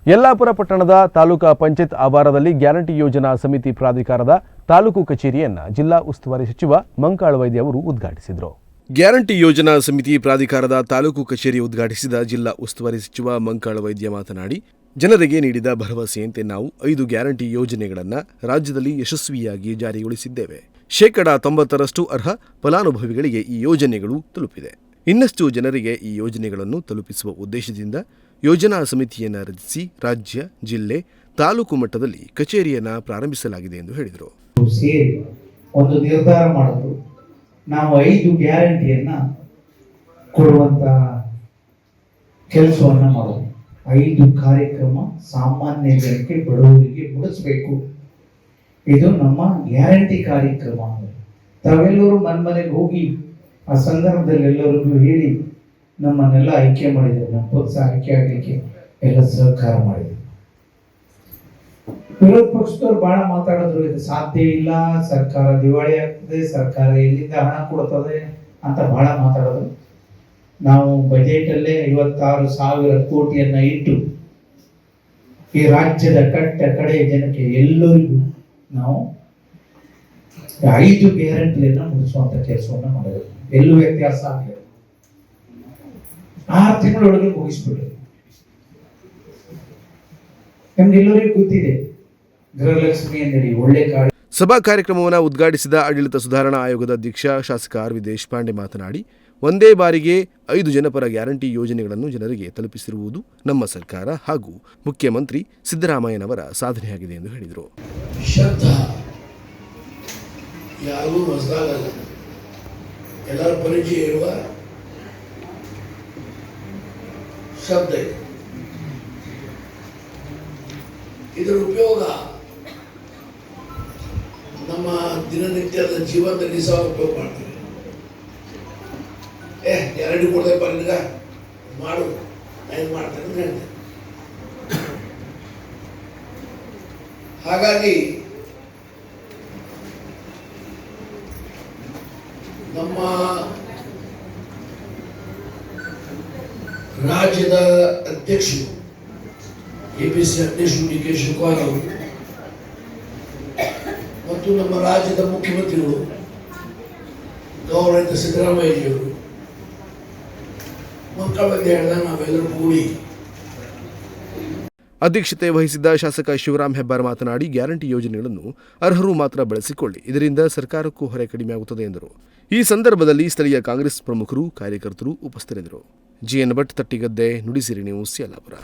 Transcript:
ಯಲ್ಲಾಪುರ ಪಟ್ಟಣದ ತಾಲೂಕಾ ಪಂಚಾಯತ್ ಆವರಣದಲ್ಲಿ ಗ್ಯಾರಂಟಿ ಯೋಜನಾ ಸಮಿತಿ ಪ್ರಾಧಿಕಾರದ ತಾಲೂಕು ಕಚೇರಿಯನ್ನು ಜಿಲ್ಲಾ ಉಸ್ತುವಾರಿ ಸಚಿವ ಮಂಕಾಳ ವೈದ್ಯ ಅವರು ಉದ್ಘಾಟಿಸಿದರು. ಗ್ಯಾರಂಟಿ ಯೋಜನಾ ಸಮಿತಿ ಪ್ರಾಧಿಕಾರದ ತಾಲೂಕು ಕಚೇರಿ ಉದ್ಘಾಟಿಸಿದ ಜಿಲ್ಲಾ ಉಸ್ತುವಾರಿ ಸಚಿವ ಮಂಕಾಳ ವೈದ್ಯ ಮಾತನಾಡಿ, ಜನರಿಗೆ ನೀಡಿದ ಭರವಸೆಯಂತೆ ನಾವು 5 ಗ್ಯಾರಂಟಿ ಯೋಜನೆಗಳನ್ನು ರಾಜ್ಯದಲ್ಲಿ ಯಶಸ್ವಿಯಾಗಿ ಜಾರಿಗೊಳಿಸಿದ್ದೇವೆ. 90% ಅರ್ಹ ಫಲಾನುಭವಿಗಳಿಗೆ ಈ ಯೋಜನೆಗಳು ತಲುಪಿದೆ. ಇನ್ನಷ್ಟು ಜನರಿಗೆ ಈ ಯೋಜನೆಗಳನ್ನು ತಲುಪಿಸುವ ಉದ್ದೇಶದಿಂದ ಯೋಜನಾ ಸಮಿತಿಯನ್ನು ರಚಿಸಿ ರಾಜ್ಯ, ಜಿಲ್ಲೆ, ತಾಲೂಕು ಮಟ್ಟದಲ್ಲಿ ಕಚೇರಿಯನ್ನು ಪ್ರಾರಂಭಿಸಲಾಗಿದೆ ಎಂದು ಹೇಳಿದರು. ಸೇರಿ ಒಂದು ನಿರ್ಧಾರ ಮಾಡೋದು, ನಾವು 5 ಗ್ಯಾರಂಟಿಯನ್ನ ಕೊಡುವಂತ ಕೆಲಸವನ್ನ ಮಾಡೋದು. 5 ಕಾರ್ಯಕ್ರಮ ಸಾಮಾನ್ಯ ಜನಕ್ಕೆ ಬಡವರಿಗೆ ಮುಡಿಸಬೇಕು. ಇದು ನಮ್ಮ ಗ್ಯಾರಂಟಿ ಕಾರ್ಯಕ್ರಮ. ತಾವೆಲ್ಲರೂ ಮನೆಗೆ ಹೋಗಿ ಆ ಸಂದರ್ಭದಲ್ಲಿ ಎಲ್ಲರಿಗೂ ಹೇಳಿ ನಮ್ಮನ್ನೆಲ್ಲ ಆಯ್ಕೆ ಮಾಡಿದ್ರು. ನಮ್ಮ ಪಕ್ಷ ಆಯ್ಕೆ ಆಗಲಿಕ್ಕೆ ಎಲ್ಲ ಸಹಕಾರ ಮಾಡಿದ್ರು. ವಿರೋಧ ಪಕ್ಷದವ್ರು ಬಹಳ ಮಾತಾಡಿದ್ರು, ಇದು ಸಾಧ್ಯ ಇಲ್ಲ, ಸರ್ಕಾರ ದಿವಾಳಿ ಆಗ್ತದೆ, ಸರ್ಕಾರ ಎಲ್ಲಿಂದ ಹಣ ಕೊಡ್ತದೆ ಅಂತ ಬಹಳ ಮಾತಾಡಿದ್ರು. ನಾವು ಬಜೆಟ್ ಅಲ್ಲೇ 56,000 ಕೋಟಿಯನ್ನ ಇಟ್ಟು ಈ ರಾಜ್ಯದ ಕಡೆ ಜನಕ್ಕೆ ಎಲ್ಲರಿಗೂ ನಾವು 5 ಗ್ಯಾರಂಟಿಯನ್ನ ಮುಗಿಸುವಂತ ಕೆಲಸವನ್ನ ಮಾಡಿದ್ರು. ಎಲ್ಲೂ ವ್ಯತ್ಯಾಸ ಆಗಲಿಲ್ಲ. 6 ತಿಂಗಳೊಳಗೆ ಮುಗಿಸ್ಬಿಟ್ರು. ನಮ್ಗೆಲ್ಲರಿಗೂ ಗೊತ್ತಿದೆ ಗೃಹಲಕ್ಷ್ಮಿ ಎಂದರೆ ಒಳ್ಳೆ ಕಾರ್ಯ. ಸಭಾ ಕಾರ್ಯಕ್ರಮವನ್ನು ಉದ್ಘಾಟಿಸಿದ ಆಡಳಿತ ಸುಧಾರಣಾ ಆಯೋಗದ ಅಧ್ಯಕ್ಷ ಶಾಸಕ ಆರ್.ವಿ. ದೇಶಪಾಂಡೆ ಮಾತನಾಡಿ, ಒಂದೇ ಬಾರಿಗೆ 5 ಜನಪರ ಗ್ಯಾರಂಟಿ ಯೋಜನೆಗಳನ್ನು ಜನರಿಗೆ ತಲುಪಿಸಿರುವುದು ನಮ್ಮ ಸರ್ಕಾರ ಹಾಗೂ ಮುಖ್ಯಮಂತ್ರಿ ಸಿದ್ದರಾಮಯ್ಯನವರ ಸಾಧನೆಯಾಗಿದೆ ಎಂದು ಹೇಳಿದರು. ಯಾರೂ ಹೊಸದಾಗಲ್ಲ, ಎಲ್ಲರ ಪರಿಚಯ ಇರುವ ಶಬ್ದ. ಇದರ ಉಪಯೋಗ ನಮ್ಮ ದಿನನಿತ್ಯದ ಜೀವನದಲ್ಲಿ ಸಹ ಉಪಯೋಗ ಮಾಡ್ತೀವಿ. ಗ್ಯಾರಂಟಿ ಕೊಡ್ದಪ್ಪ ನಿನಗ ಮಾಡು, ಏನು ಮಾಡ್ತೇನೆ ಅಂತ ಹೇಳ್ತೇನೆ. ಹಾಗಾಗಿ ನಮ್ಮ ರಾಜ್ಯದ ಅಧ್ಯಕ್ಷರು ಕೆಪಿಸಿ ಅಧ್ಯಕ್ಷರು ಡಿ ಕೆ ಶಿವಕುಮಾರ್ ಅವರು ಮತ್ತು ನಮ್ಮ ರಾಜ್ಯದ ಮುಖ್ಯಮಂತ್ರಿಗಳು ಗೌರವಿತ ಸಿದ್ದರಾಮಯ್ಯಜಿಯವರು ಮಂಕಾಳ ವೈದ್ಯ ಹೇಳಿದಾಗ ನಾವೆಲ್ಲರೂ ಕೂಡಿ ಅಧ್ಯಕ್ಷತೆ ವಹಿಸಿದ್ದ ಶಾಸಕ ಶಿವರಾಮ್ ಹೆಬ್ಬಾರ್ ಮಾತನಾಡಿ, ಗ್ಯಾರಂಟಿ ಯೋಜನೆಗಳನ್ನು ಅರ್ಹರು ಮಾತ್ರ ಬಳಸಿಕೊಳ್ಳಿ, ಇದರಿಂದ ಸರ್ಕಾರಕ್ಕೂ ಹೊರೆ ಕಡಿಮೆಯಾಗುತ್ತದೆ ಎಂದರು. ಈ ಸಂದರ್ಭದಲ್ಲಿ ಸ್ಥಳೀಯ ಕಾಂಗ್ರೆಸ್ ಪ್ರಮುಖರು, ಕಾರ್ಯಕರ್ತರು ಉಪಸ್ಥಿತರಿದ್ದರು. GN Bhat, Tattigadde, Nudisiri news, Yellapur.